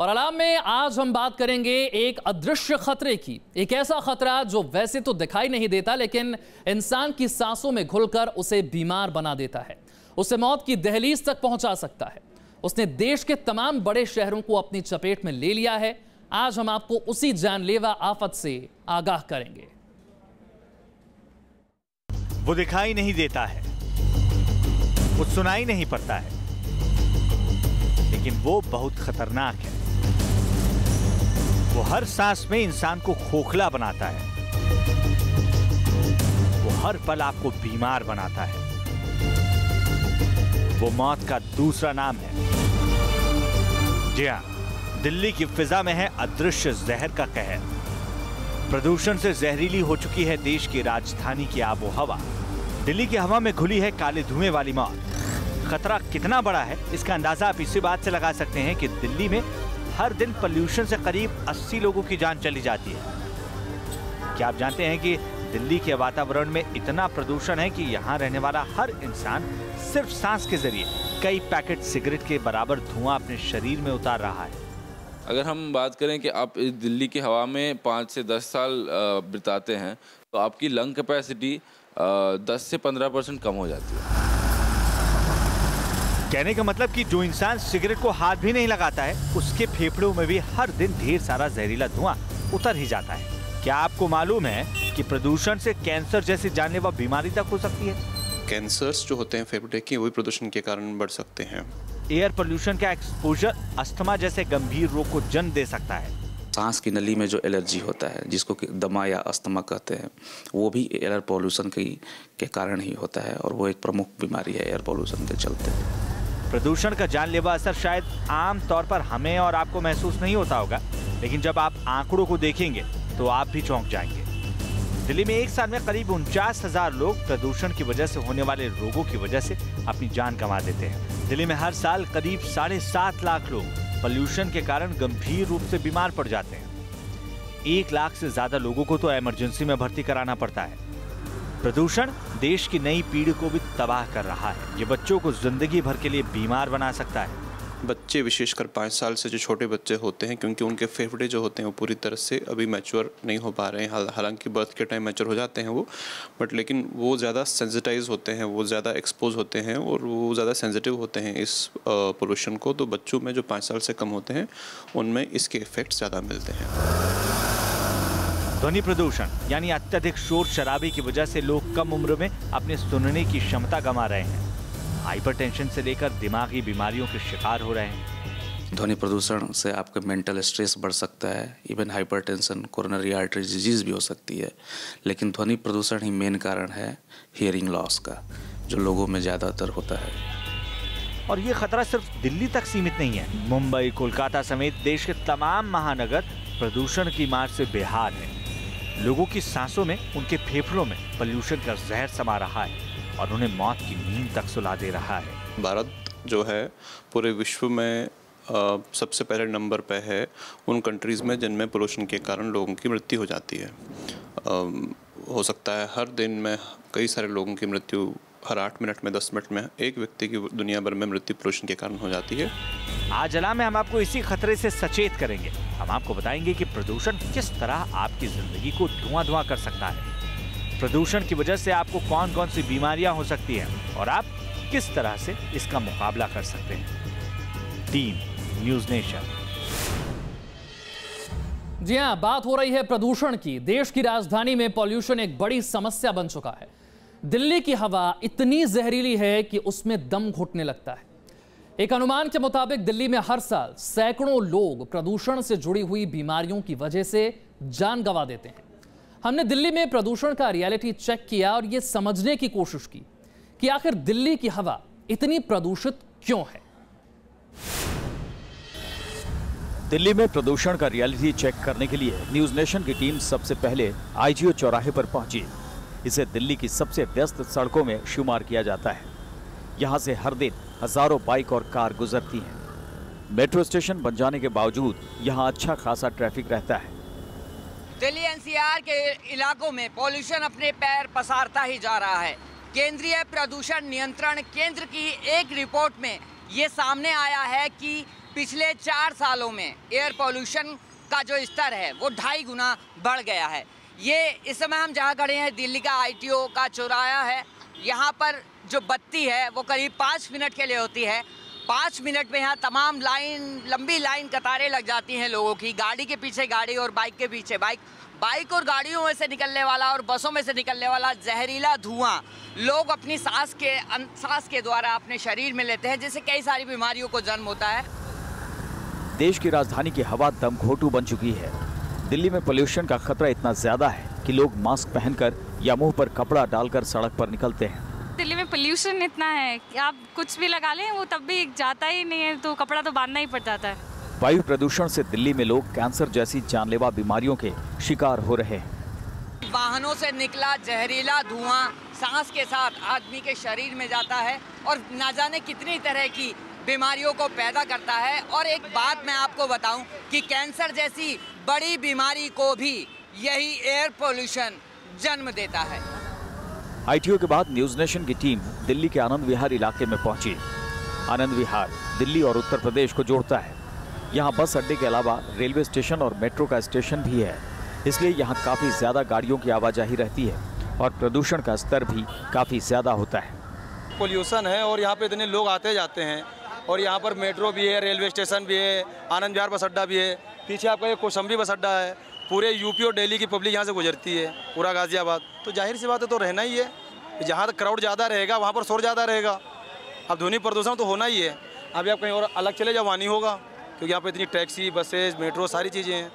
और अलार्म में आज हम बात करेंगे एक अदृश्य खतरे की। एक ऐसा खतरा जो वैसे तो दिखाई नहीं देता, लेकिन इंसान की सांसों में घुलकर उसे बीमार बना देता है, उसे मौत की दहलीज तक पहुंचा सकता है। उसने देश के तमाम बड़े शहरों को अपनी चपेट में ले लिया है। आज हम आपको उसी जानलेवा आफत से आगाह करेंगे। वो दिखाई नहीं देता है, वो सुनाई नहीं पड़ता है, लेकिन वो बहुत खतरनाक है। वो हर सांस में इंसान को खोखला बनाता है, वो हर पल आपको बीमार बनाता है। वो मौत का दूसरा नाम है। जी हां, दिल्ली की फिजा में है अदृश्य जहर का कहर। प्रदूषण से जहरीली हो चुकी है देश की राजधानी की आबो हवा। दिल्ली की हवा में घुली है काले धुएं वाली मौत। खतरा कितना बड़ा है इसका अंदाजा आप इसी बात से लगा सकते हैं कि दिल्ली में हर दिन पोल्यूशन से करीब 80 लोगों की जान चली जाती है। क्या आप जानते हैं कि दिल्ली के वातावरण में इतना प्रदूषण है कि यहाँ रहने वाला हर इंसान सिर्फ सांस के जरिए कई पैकेट सिगरेट के बराबर धुआं अपने शरीर में उतार रहा है। अगर हम बात करें कि आप दिल्ली की हवा में 5 से 10 साल बिताते हैं तो आपकी लंग कैपेसिटी 10 से 15% कम हो जाती है। कहने का मतलब कि जो इंसान सिगरेट को हाथ भी नहीं लगाता है, उसके फेफड़ों में भी हर दिन ढेर सारा जहरीला धुआं उतर ही जाता है। क्या आपको मालूम है कि प्रदूषण से कैंसर जैसी जानलेवा बीमारी तक हो सकती है? कैंसर्स जो होते हैं फेफड़े के, वही प्रदूषण के कारण बढ़ सकते हैं। एयर पोल्यूशन का एक्सपोजर अस्थमा जैसे गंभीर रोग को जन्म दे सकता है। सांस की नली में जो एलर्जी होता है, जिसको दमा या अस्थमा कहते हैं, वो भी एयर पोल्यूशन के कारण ही होता है और वो एक प्रमुख बीमारी है एयर पोल्यूशन के चलते। प्रदूषण का जानलेवा असर शायद आम तौर पर हमें और आपको महसूस नहीं होता होगा, लेकिन जब आप आंकड़ों को देखेंगे तो आप भी चौंक जाएंगे। दिल्ली में एक साल में करीब 49,000 लोग प्रदूषण की वजह से होने वाले रोगों की वजह से अपनी जान गंवा देते हैं। दिल्ली में हर साल करीब 7.5 लाख लोग पोल्यूशन के कारण गंभीर रूप से बीमार पड़ जाते हैं। 1 लाख से ज्यादा लोगों को तो इमरजेंसी में भर्ती कराना पड़ता है। प्रदूषण देश की नई पीढ़ी को भी तबाह कर रहा है। ये बच्चों को जिंदगी भर के लिए बीमार बना सकता है। बच्चे, विशेषकर 5 साल से जो छोटे बच्चे होते हैं, क्योंकि उनके फेफड़े जो होते हैं वो पूरी तरह से अभी मैच्योर नहीं हो पा रहे हैं। हालांकि बर्थ के टाइम मैच्योर हो जाते हैं वो, बट लेकिन वो ज़्यादा सेंसिटाइज होते हैं, वो ज़्यादा एक्सपोज होते हैं और वो ज़्यादा सेंसिटिव होते हैं इस पोल्यूशन को। तो बच्चों में जो 5 साल से कम होते हैं उनमें इसके इफेक्ट ज़्यादा मिलते हैं। ध्वनि प्रदूषण यानी अत्यधिक शोर शराबे की वजह से लोग कम उम्र में अपने सुनने की क्षमता गंवा रहे हैं। हाइपरटेंशन से लेकर दिमागी बीमारियों के शिकार हो रहे हैं। ध्वनि प्रदूषण से आपका मेंटल स्ट्रेस बढ़ सकता है, even hypertension, coronary artery disease भी हो सकती है। लेकिन ध्वनि प्रदूषण ही मेन कारण है हियरिंग लॉस का, जो लोगों में ज़्यादातर होता है। और ये खतरा सिर्फ दिल्ली तक सीमित नहीं है। मुंबई, कोलकाता समेत देश के तमाम महानगर प्रदूषण की मार से बेहाल है। लोगों की सांसों में, उनके फेफड़ों में पोल्यूशन का जहर समा रहा है और उन्हें मौत की नींद तक सुला दे रहा है। भारत जो है पूरे विश्व में सबसे पहले नंबर पे है उन कंट्रीज़ में जिनमें पोल्यूशन के कारण लोगों की मृत्यु हो जाती है। हो सकता है हर दिन में कई सारे लोगों की मृत्यु, हर 8 मिनट में 10 मिनट में एक व्यक्ति की दुनिया भर में मृत्यु पोल्यूशन के कारण हो जाती है। आज अलार्म में हम आपको इसी खतरे से सचेत करेंगे। हम आपको बताएंगे कि प्रदूषण किस तरह आपकी जिंदगी को धुआं कर सकता है। प्रदूषण की वजह से आपको कौन कौन सी बीमारियां हो सकती हैं और आप किस तरह से इसका मुकाबला कर सकते हैं। Team news nation. जी हां, बात हो रही है प्रदूषण की। देश की राजधानी में पॉल्यूशन एक बड़ी समस्या बन चुका है। दिल्ली की हवा इतनी जहरीली है कि उसमें दम घुटने लगता है। एक अनुमान के मुताबिक दिल्ली में हर साल सैकड़ों लोग प्रदूषण से जुड़ी हुई बीमारियों की वजह से जान गंवा देते हैं। हमने दिल्ली में प्रदूषण का रियलिटी चेक किया और यह समझने की कोशिश की कि आखिर दिल्ली की हवा इतनी प्रदूषित क्यों है। दिल्ली में प्रदूषण का रियलिटी चेक करने के लिए न्यूज़ नेशन की टीम सबसे पहले आईजीओ चौराहे पर पहुंची। इसे दिल्ली की सबसे व्यस्त सड़कों में शुमार किया जाता है। यहां से हर दिन हजारों बाइक और कार गुजरती हैं। मेट्रो स्टेशन बन जाने के बावजूद यहां अच्छा खासा ट्रैफिक रहता है। दिल्ली एनसीआर के इलाकों में पॉल्यूशन अपने पैर पसारता ही जा रहा है। केंद्रीय प्रदूषण नियंत्रण केंद्र की एक रिपोर्ट में ये सामने आया है कि पिछले 4 सालों में एयर पोल्यूशन का जो स्तर है वो 2.5 गुना बढ़ गया है। ये इस समय हम जहाँ खड़े हैं दिल्ली का ITO का चौराहा है। यहाँ पर जो बत्ती है वो करीब 5 मिनट के लिए होती है। 5 मिनट में यहाँ तमाम लंबी लाइन कतारें लग जाती हैं लोगों की, गाड़ी के पीछे गाड़ी और बाइक के पीछे बाइक और गाड़ियों में से निकलने वाला और बसों में से निकलने वाला जहरीला धुआं लोग अपनी सांस के द्वारा अपने शरीर में लेते हैं, जिससे कई सारी बीमारियों को जन्म होता है। देश की राजधानी की हवा दमघोंटू बन चुकी है। दिल्ली में पोल्यूशन का खतरा इतना ज्यादा है कि लोग मास्क पहनकर या मुंह पर कपड़ा डालकर सड़क पर निकलते हैं। दिल्ली में पोल्यूशन इतना है कि आप कुछ भी लगा लें वो तब भी जाता ही नहीं है, तो कपड़ा तो बांधना ही पड़ जाता है। वायु प्रदूषण से दिल्ली में लोग कैंसर जैसी जानलेवा बीमारियों के शिकार हो रहे हैं। वाहनों से निकला जहरीला धुआं सांस के साथ आदमी के शरीर में जाता है और ना जाने कितनी तरह की बीमारियों को पैदा करता है। और एक बात मैं आपको बताऊं कि कैंसर जैसी बड़ी बीमारी को भी यही एयर पोल्यूशन जन्म देता है। ITO के बाद न्यूज नेशन की टीम दिल्ली के आनंद विहार इलाके में पहुंची। आनंद विहार दिल्ली और उत्तर प्रदेश को जोड़ता है। यहाँ बस अड्डे के अलावा रेलवे स्टेशन और मेट्रो का स्टेशन भी है, इसलिए यहाँ काफी ज्यादा गाड़ियों की आवाजाही रहती है और प्रदूषण का स्तर भी काफी ज्यादा होता है। पोल्यूशन है और यहाँ पे इतने लोग आते जाते हैं और यहाँ पर मेट्रो भी है, रेलवे स्टेशन भी है, आनंद विहार बस अड्डा भी है, पीछे आपका एक कौशाम्बी बस अड्डा है। पूरे यूपी और दिल्ली की पब्लिक यहाँ से गुजरती है, पूरा गाजियाबाद। तो जाहिर सी बात है तो रहना ही है, जहाँ तक क्राउड ज़्यादा रहेगा वहाँ पर शोर ज़्यादा रहेगा। अब ध्वनि प्रदूषण तो होना ही है। अभी आप कहीं और अलग चले जाओ वहाँ नहीं होगा, क्योंकि यहाँ पर इतनी टैक्सी, बसेज, मेट्रो सारी चीज़ें हैं।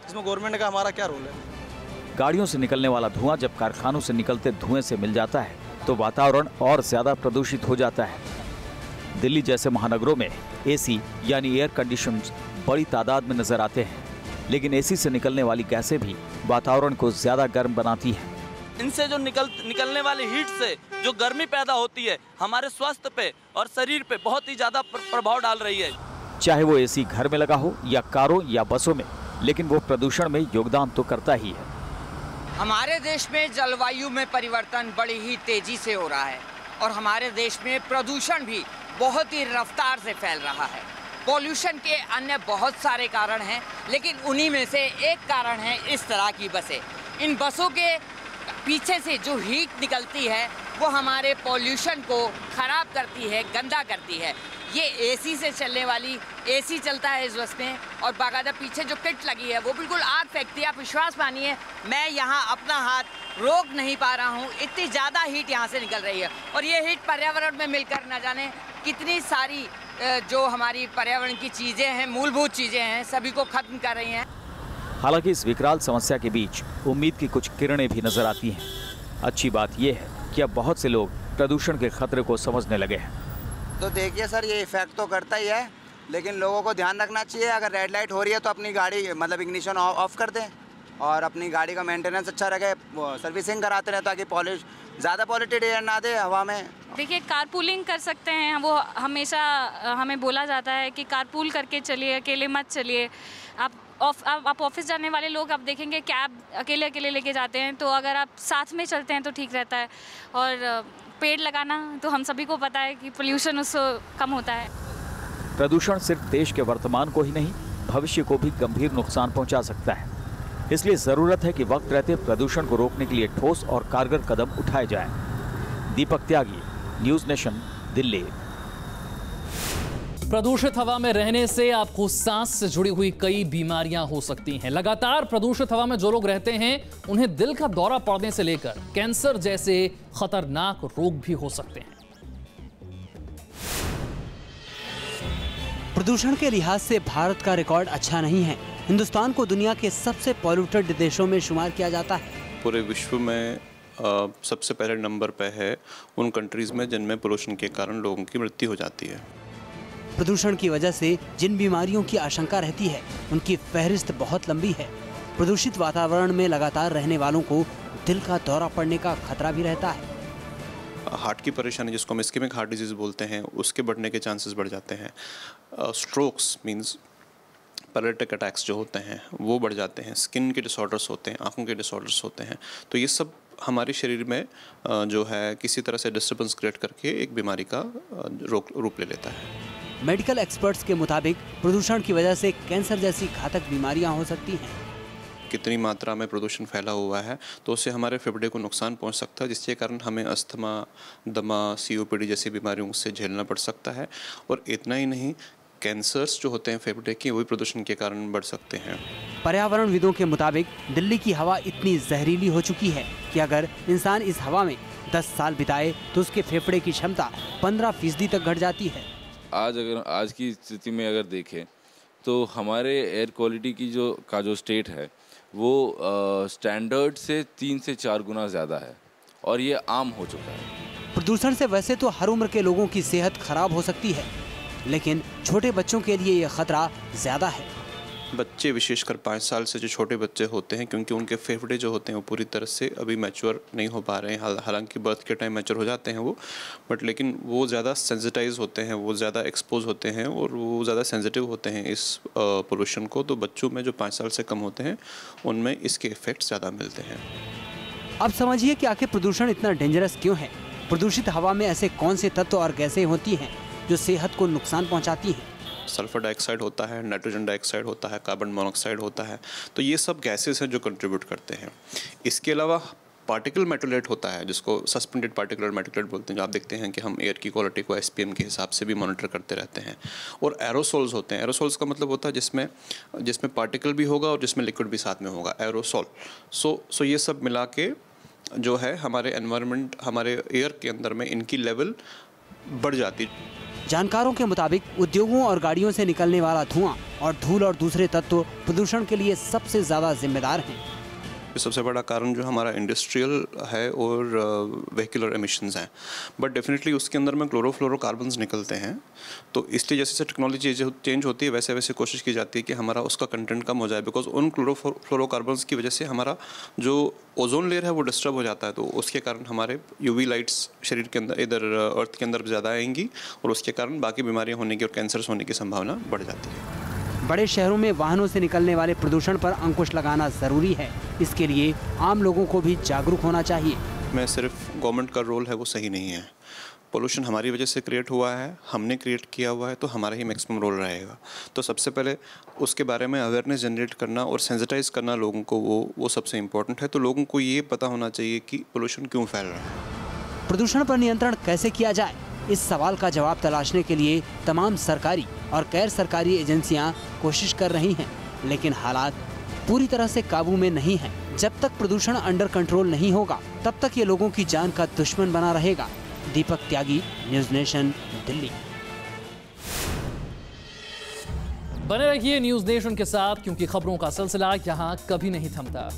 इसमें गवर्नमेंट का हमारा क्या रोल है? गाड़ियों से निकलने वाला धुआं जब कारखानों से निकलते धुएं से मिल जाता है तो वातावरण और ज्यादा प्रदूषित हो जाता है। दिल्ली जैसे महानगरों में AC यानी एयर कंडीशनर्स बड़ी तादाद में नजर आते हैं, लेकिन AC से निकलने वाली गैसें भी वातावरण को ज्यादा गर्म बनाती हैं। इनसे जो निकलने वाली हीट से जो गर्मी पैदा होती है हमारे स्वास्थ्य पे और शरीर पे बहुत ही ज्यादा प्रभाव डाल रही है। चाहे वो AC घर में लगा हो या कारों या बसों में, लेकिन वो प्रदूषण में योगदान तो करता ही है। हमारे देश में जलवायु में परिवर्तन बड़ी ही तेजी से हो रहा है और हमारे देश में प्रदूषण भी बहुत ही रफ्तार से फैल रहा है। पॉल्यूशन के अन्य बहुत सारे कारण हैं, लेकिन उन्हीं में से एक कारण है इस तरह की बसें। इन बसों के पीछे से जो हीट निकलती है वो हमारे पॉल्यूशन को खराब करती है, गंदा करती है। ये AC से चलने वाली AC चलता है इस बस में और बाकायदा पीछे जो किट लगी है वो बिल्कुल आग फेंकती है। आप विश्वास मानिए मैं यहाँ अपना हाथ रोक नहीं पा रहा हूँ, इतनी ज़्यादा हीट यहाँ से निकल रही है। और ये हीट पर्यावरण में मिलकर न जाने कितनी सारी जो हमारी पर्यावरण की चीज़ें हैं, मूलभूत चीज़ें हैं, सभी को खत्म कर रही हैं। हालांकि इस विकराल समस्या के बीच उम्मीद की कुछ किरणें भी नजर आती हैं। अच्छी बात यह है कि अब बहुत से लोग प्रदूषण के खतरे को समझने लगे हैं। तो देखिए सर, ये इफेक्ट तो करता ही है, लेकिन लोगों को ध्यान रखना चाहिए। अगर रेड लाइट हो रही है तो अपनी गाड़ी मतलब इग्निशन ऑफ कर दें और अपनी गाड़ी का मेंटेनेंस अच्छा रखे, सर्विसिंग कराते रहें ताकि ज़्यादा पॉल्यूटेड एयर ना दे हवा में। देखिए कारपूलिंग कर सकते हैं, वो हमेशा हमें बोला जाता है कि कारपूल करके चलिए, अकेले मत चलिए। आप ऑफिस जाने वाले लोग आप देखेंगे कैब अकेले अकेले लेके जाते हैं, तो अगर आप साथ में चलते हैं तो ठीक रहता है। और पेड़ लगाना तो हम सभी को पता है कि पोल्यूशन उससे कम होता है। प्रदूषण सिर्फ देश के वर्तमान को ही नहीं, भविष्य को भी गंभीर नुकसान पहुंचा सकता है। इसलिए जरूरत है कि वक्त रहते प्रदूषण को रोकने के लिए ठोस और कारगर कदम उठाए जाएं। दीपक त्यागी, न्यूज नेशन, दिल्ली। प्रदूषित हवा में रहने से आपको सांस से जुड़ी हुई कई बीमारियां हो सकती हैं। लगातार प्रदूषित हवा में जो लोग रहते हैं उन्हें दिल का दौरा पड़ने से लेकर कैंसर जैसे खतरनाक रोग भी हो सकते हैं। प्रदूषण के लिहाज से भारत का रिकॉर्ड अच्छा नहीं है। हिंदुस्तान को दुनिया के सबसे पॉल्यूटेड देशों में शुमार किया जाता है। पूरे विश्व में सबसे पहले नंबर पे है उन कंट्रीज में जिनमें पोल्यूशन के कारण लोगों की मृत्यु हो जाती है। प्रदूषण की वजह से जिन बीमारियों की आशंका रहती है उनकी फहरिस्त बहुत लंबी है। प्रदूषित वातावरण में लगातार रहने वालों को दिल का दौरा पड़ने का खतरा भी रहता है। हार्ट की परेशानी जिसको हम इस्केमिक हार्ट डिजीज बोलते हैं उसके बढ़ने के चांसेस बढ़ जाते हैं। स्ट्रोक्स मींस पैरालिटिक अटैक्स जो होते हैं वो बढ़ जाते हैं। स्किन के डिसऑर्डर्स होते हैं, आंखों के डिसऑर्डर्स होते हैं। तो ये सब हमारे शरीर में जो है किसी तरह से डिस्टर्बेंस क्रिएट करके एक बीमारी का रूप ले लेता है। मेडिकल एक्सपर्ट्स के मुताबिक प्रदूषण की वजह से कैंसर जैसी घातक बीमारियां हो सकती हैं। कितनी मात्रा में प्रदूषण फैला हुआ है तो उससे हमारे फेफड़े को नुकसान पहुंच सकता है, जिसके कारण हमें अस्थमा, दमा, COPD जैसी बीमारियों से झेलना पड़ सकता है। और इतना ही नहीं, कैंसर्स जो होते हैं फेफड़े के, वही प्रदूषण के कारण बढ़ सकते हैं। पर्यावरणविदों के मुताबिक दिल्ली की हवा इतनी जहरीली हो चुकी है कि अगर इंसान इस हवा में 10 साल बिताए तो उसके फेफड़े की क्षमता 15% तक घट जाती है। आज की स्थिति में अगर देखें तो हमारे एयर क्वालिटी की जो स्टेट है वो स्टैंडर्ड से 3 से 4 गुना ज़्यादा है और ये आम हो चुका है। प्रदूषण से वैसे तो हर उम्र के लोगों की सेहत खराब हो सकती है, लेकिन छोटे बच्चों के लिए ये खतरा ज़्यादा है। बच्चे, विशेषकर 5 साल से जो छोटे बच्चे होते हैं, क्योंकि उनके फेफड़े जो होते हैं वो पूरी तरह से अभी मैच्योर नहीं हो पा रहे हैं। हालांकि बर्थ के टाइम मैच्योर हो जाते हैं वो, बट लेकिन वो ज़्यादा सेंसिटाइज होते हैं, वो ज़्यादा एक्सपोज होते हैं और वो ज़्यादा सेंसिटिव होते हैं इस पोल्यूशन को। तो बच्चों में जो 5 साल से कम होते हैं उनमें इसके इफ़ेक्ट्स ज़्यादा मिलते हैं। अब समझिए कि आखिर प्रदूषण इतना डेंजरस क्यों है। प्रदूषित हवा में ऐसे कौन से तत्व और गैसें होती हैं जो सेहत को नुकसान पहुँचाती हैं। सल्फर डाइऑक्साइड होता है, नाइट्रोजन डाइऑक्साइड होता है, कार्बन मोनोऑक्साइड होता है। तो ये सब गैसेस हैं जो कंट्रीब्यूट करते हैं। इसके अलावा पार्टिकल मेटोलेट होता है, जिसको सस्पेंडेड पार्टिकुलर मेटोलेट बोलते हैं, जो आप देखते हैं कि हम एयर की क्वालिटी को SPM के हिसाब से भी मॉनिटर करते रहते हैं। और एरोसोल्स होते हैं। एरोसोल्स का मतलब होता है जिसमें पार्टिकल भी होगा और जिसमें लिक्विड भी साथ में होगा, एरोसोल। सो ये सब मिला के जो है हमारे एनवायरनमेंट, हमारे एयर के अंदर में इनकी लेवल बढ़ जाती है। जानकारों के मुताबिक उद्योगों और गाड़ियों से निकलने वाला धुआं और धूल और दूसरे तत्व प्रदूषण के लिए सबसे ज़्यादा जिम्मेदार हैं। सबसे बड़ा कारण जो हमारा इंडस्ट्रियल है और व्हीकुलर एमिशंस हैं, बट डेफिनेटली उसके अंदर में क्लोरोफ्लोरोकार्बन्स निकलते हैं। तो इसलिए जैसे जैसे टेक्नोलॉजी चेंज होती है वैसे वैसे कोशिश की जाती है कि हमारा उसका कंटेंट कम हो जाए, बिकॉज उन क्लोरोफ्लोरोकार्बन्स की वजह से हमारा जो ओजोन लेयर है वो डिस्टर्ब हो जाता है। तो उसके कारण हमारे UV लाइट्स शरीर के अंदर, इधर अर्थ के अंदर ज़्यादा आएंगी और उसके कारण बाकी बीमारियाँ होने की और कैंसर्स होने की संभावना बढ़ जाती है। बड़े शहरों में वाहनों से निकलने वाले प्रदूषण पर अंकुश लगाना ज़रूरी है। इसके लिए आम लोगों को भी जागरूक होना चाहिए। मैं सिर्फ गवर्नमेंट का रोल है वो सही नहीं है। पोल्यूशन हमारी वजह से क्रिएट हुआ है, हमने क्रिएट किया हुआ है, तो हमारा ही मैक्सिमम रोल रहेगा। तो सबसे पहले उसके बारे में अवेयरनेस जनरेट करना और सेंसिटाइज करना लोगों को, वो सबसे इम्पोर्टेंट है। तो लोगों को ये पता होना चाहिए कि पोल्यूशन क्यों फैल रहा है। प्रदूषण पर नियंत्रण कैसे किया जाए, इस सवाल का जवाब तलाशने के लिए तमाम सरकारी और गैर सरकारी एजेंसियां कोशिश कर रही हैं, लेकिन हालात पूरी तरह से काबू में नहीं हैं। जब तक प्रदूषण अंडर कंट्रोल नहीं होगा तब तक ये लोगों की जान का दुश्मन बना रहेगा। दीपक त्यागी, न्यूज़ नेशन, दिल्ली। बने रहिए न्यूज़ नेशन के साथ, क्योंकि खबरों का सिलसिला यहाँ कभी नहीं थमता।